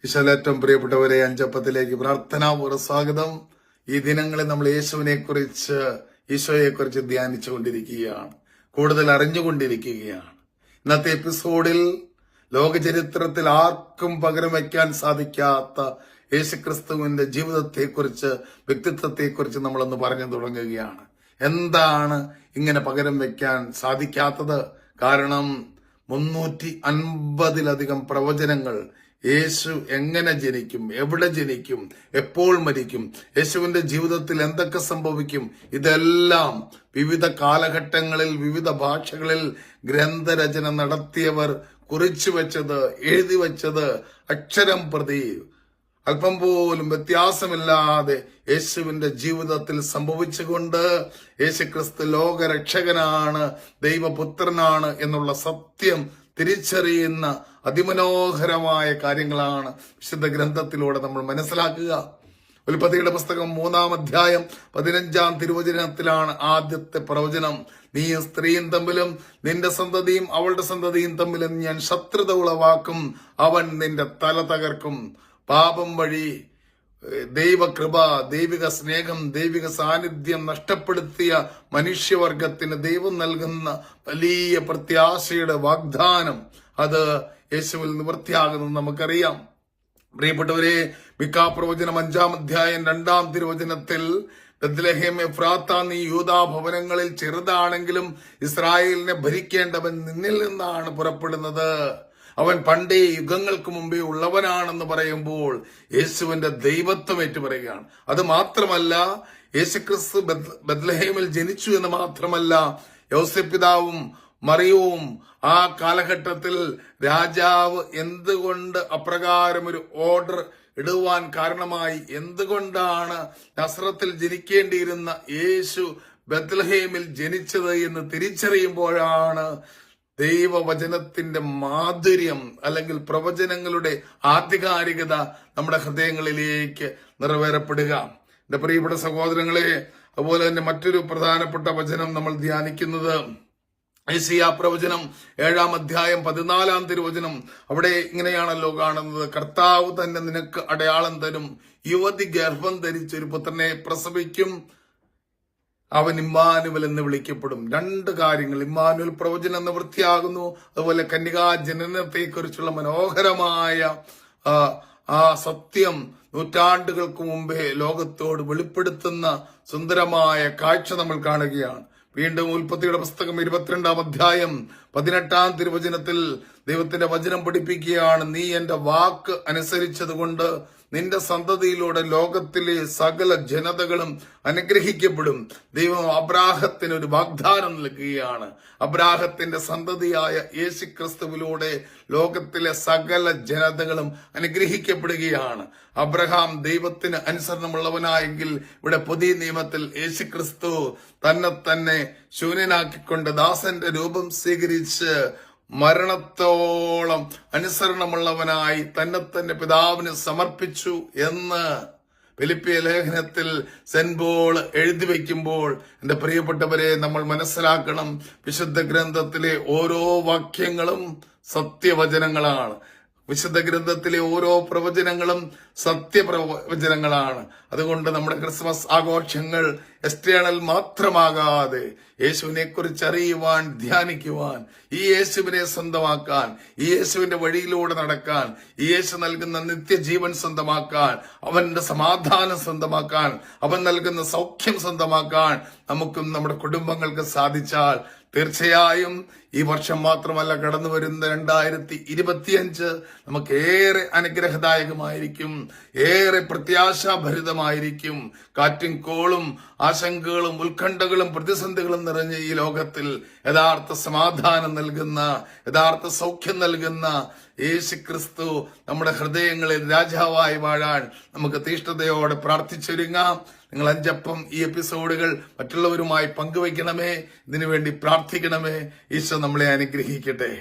ഈശോയിലേറ്റവും പ്രിയപ്പെട്ടവരെ, അഞ്ചപ്പത്തിലേക്ക് പ്രാർത്ഥനാപൂർവ്വ സ്വാഗതം. ഈ ദിനങ്ങളിൽ നമ്മൾ ഈശോയെക്കുറിച്ച് ധ്യാനിച്ചുകൊണ്ടിരിക്കുകയാണ്, കൂടുതൽ അറിഞ്ഞുകൊണ്ടിരിക്കുകയാണ്. ഇന്നത്തെ എപ്പിസോഡിൽ ലോകചരിത്രത്തിൽ ആർക്കും പകരം വയ്ക്കാൻ സാധിക്കാത്ത യേശുക്രിസ്തുവിന്റെ ജീവിതത്തെക്കുറിച്ച്, വ്യക്തിത്വത്തെക്കുറിച്ച് നമ്മളൊന്ന് പറഞ്ഞു തുടങ്ങുകയാണ്. എന്താണ് ഇങ്ങനെ പകരം വയ്ക്കാൻ സാധിക്കാത്തത്? കാരണം 350-ലധികം പ്രവചനങ്ങൾ യേശു എങ്ങനെ ജനിക്കും, എവിടെ ജനിക്കും, എപ്പോൾ മരിക്കും, യേശുവിന്റെ ജീവിതത്തിൽ എന്തൊക്കെ സംഭവിക്കും, ഇതെല്ലാം വിവിധ കാലഘട്ടങ്ങളിൽ വിവിധ ഭാഷകളിൽ ഗ്രന്ഥരചന നടത്തിയവർ കുറിച്ചു വെച്ചത്, എഴുതി വെച്ചത് അക്ഷരം പ്രതി അല്പം പോലും വ്യത്യാസമില്ലാതെ യേശുവിന്റെ ജീവിതത്തിൽ സംഭവിച്ചുകൊണ്ട് യേശുക്രിസ്തു ലോകരക്ഷകനാണ്, ദൈവപുത്രനാണ് എന്നുള്ള സത്യം തിരിച്ചറിയുന്ന അതിമനോഹരമായ കാര്യങ്ങളാണ് വിശുദ്ധ ഗ്രന്ഥത്തിലൂടെ നമ്മൾ മനസ്സിലാക്കുക. ഉൽപ്പത്തിയുടെ പുസ്തകം 3-ാം അധ്യായം 15-ാം തിരുവചനത്തിലാണ് ആദ്യത്തെ പ്രവചനം. നീയും സ്ത്രീയും തമ്മിലും നിന്റെ സന്തതിയും അവളുടെ സന്തതിയും തമ്മിലും ഞാൻ ശത്രുത ഉളവാക്കും, അവൻ നിന്റെ തല തകർക്കും. പാപം വഴി ദൈവകൃപ, ദൈവിക സ്നേഹം, ദൈവിക സാന്നിധ്യം നഷ്ടപ്പെടുത്തിയ മനുഷ്യവർഗത്തിന് ദൈവം നൽകുന്ന വലിയ പ്രത്യാശയുടെ വാഗ്ദാനം, അത് യേശുവിൽ നിവൃത്തിയാകുന്നത് നമുക്കറിയാം. പ്രിയപ്പെട്ടവരെ, മിക്കാ പ്രവചനം 5-ാം അധ്യായം 2-ാം തിരുവചനത്തിൽ ബത്ലഹേം എഫ്രാത്ത, നീ യൂദാ ഭവനങ്ങളിൽ ചെറുതാണെങ്കിലും ഇസ്രായേലിനെ ഭരിക്കേണ്ടവൻ നിന്നിൽ നിന്നാണ് പുറപ്പെടുന്നത്. അവൻ പണ്ടേ യുഗങ്ങൾക്ക് മുമ്പേ ഉള്ളവനാണെന്ന് പറയുമ്പോൾ യേശുവിന്റെ ദൈവത്വം ഏറ്റുപറയുകയാണ്. അത് മാത്രമല്ല, യേശുക്രിസ്തു ബത്ലഹേമിൽ ജനിച്ചു എന്ന് മാത്രമല്ല, യോസേപ്പ് പിതാവും മറിയവും ആ കാലഘട്ടത്തിൽ രാജാവ് എന്തുകൊണ്ട് അപ്രകാരം ഒരു ഓർഡർ ഇടുവാൻ കാരണമായി, എന്തുകൊണ്ടാണ് നസ്രത്തിൽ ജനിക്കേണ്ടിയിരുന്ന യേശു ബത്ലഹേമിൽ ജനിച്ചത് എന്ന് തിരിച്ചറിയുമ്പോഴാണ് ദൈവവചനത്തിന്റെ മാധുര്യം, അല്ലെങ്കിൽ പ്രവചനങ്ങളുടെ ആധികാരികത നമ്മുടെ ഹൃദയങ്ങളിലേക്ക് നിറവേറപ്പെടുക. എന്റെ പ്രിയപ്പെട്ട സഹോദരങ്ങളെ, അതുപോലെ തന്നെ മറ്റൊരു പ്രധാനപ്പെട്ട വചനം നമ്മൾ ധ്യാനിക്കുന്നത് യെശയ്യാ പ്രവചനം 7-ാം അധ്യായം 14-ാം തിരുവചനം. അവിടെ ഇങ്ങനെയാണല്ലോ കാണുന്നത്: കർത്താവ് തന്നെ നിനക്ക് അടയാളം തരും, യുവതി ഗർഭം ധരിച്ചൊരു പുത്രനെ പ്രസവിക്കും, അവൻ ഇമ്മാനുവൽ എന്ന് വിളിക്കപ്പെടും. 2 കാര്യങ്ങൾ, ഇമ്മാനുവൽ പ്രവചനം നിവൃത്തിയാകുന്നു, അതുപോലെ കന്യകാ ജനനത്തെക്കുറിച്ചുള്ള മനോഹരമായ ആ സത്യം നൂറ്റാണ്ടുകൾക്ക് മുമ്പേ ലോകത്തോട് വെളിപ്പെടുത്തുന്ന സുന്ദരമായ കാഴ്ച നമ്മൾ കാണുകയാണ്. വീണ്ടും ഉൽപ്പത്തിയുടെ പുസ്തകം 22-ാം അധ്യായം 18-ാം തിരുവചനത്തിൽ ദൈവത്തിന്റെ വചനം പഠിപ്പിക്കുകയാണ്: നീ എന്റെ വാക്ക് അനുസരിച്ചതുകൊണ്ട് നിന്റെ സന്തതിയിലൂടെ ലോകത്തിലെ സകല ജനതകളും അനുഗ്രഹിക്കപ്പെടും. ദൈവം അബ്രാഹത്തിന് ഒരു വാഗ്ദാനം നൽകുകയാണ്. അബ്രാഹത്തിന്റെ സന്തതിയായ യേശുക്രിസ്തുവിലൂടെ ലോകത്തിലെ സകല ജനതകളും അനുഗ്രഹിക്കപ്പെടുകയാണ്. അബ്രഹാം ദൈവത്തിന് അനുസരണമുള്ളവനായെങ്കിൽ, ഇവിടെ പുതിയ നിയമത്തിൽ യേശുക്രിസ്തു തന്നെ ശൂന്യനാക്കിക്കൊണ്ട് ദാസന്റെ രൂപം സ്വീകരിച്ച് മരണത്തോളം അനുസരണമുള്ളവനായി തന്നെ പിതാവിന് സമർപ്പിച്ചു എന്ന് ഫിലിപ്പിയ ലേഖനത്തിൽ സെന്റ് പോൾ എഴുതി വയ്ക്കുമ്പോൾ, എന്റെ പ്രിയപ്പെട്ടവരെ, നമ്മൾ മനസ്സിലാക്കണം, വിശുദ്ധ ഗ്രന്ഥത്തിലെ ഓരോ വാക്യങ്ങളും സത്യവചനങ്ങളാണ്. വിശുദ്ധ ഗ്രന്ഥത്തിലെ ഓരോ പ്രവചനങ്ങളും സത്യപ്രവചനങ്ങളാണ്. അതുകൊണ്ട് നമ്മുടെ ക്രിസ്മസ് ആഘോഷങ്ങൾ എക്സ്റ്റേണൽ മാത്രമാകാതെ യേശുവിനെ കുറിച്ച് അറിയുവാൻ, ധ്യാനിക്കുവാൻ, ഈ യേശുവിനെ സ്വന്തമാക്കാൻ, ഈ യേശുവിന്റെ വഴിയിലൂടെ നടക്കാൻ, ഈ യേശു നൽകുന്ന നിത്യജീവൻ സ്വന്തമാക്കാൻ, അവന്റെ സമാധാനം സ്വന്തമാക്കാൻ, അവൻ നൽകുന്ന സൗഖ്യം സ്വന്തമാക്കാൻ നമുക്കും നമ്മുടെ കുടുംബങ്ങൾക്ക് സാധിച്ചാൽ തീർച്ചയായും ഈ വർഷം മാത്രമല്ല, കടന്നു വരുന്ന 2025 നമുക്ക് ഏറെ അനുഗ്രഹദായകമായിരിക്കും, ഏറെ പ്രത്യാശാഭരിതമായിരിക്കും. കാറ്റും കോളും ആശങ്കകളും ഉത്കണ്ഠകളും പ്രതിസന്ധികളും നിറഞ്ഞ ഈ ലോകത്തിൽ യഥാർത്ഥ സമാധാനം നൽകുന്ന, യഥാർത്ഥ സൗഖ്യം നൽകുന്ന യേശുക്രിസ്തു നമ്മുടെ ഹൃദയങ്ങളിൽ രാജാവായി വാഴാൻ നമുക്ക് തീഷ്ണതയോടെ പ്രാർത്ഥിച്ചൊരുങ്ങാം. നിങ്ങൾ അഞ്ചപ്പം ഈ എപ്പിസോഡുകൾ മറ്റുള്ളവരുമായി പങ്കുവയ്ക്കണമേ, ഇതിനുവേണ്ടി പ്രാർത്ഥിക്കണമേ. ഈശോ നമ്മളെ അനുഗ്രഹിക്കട്ടെ.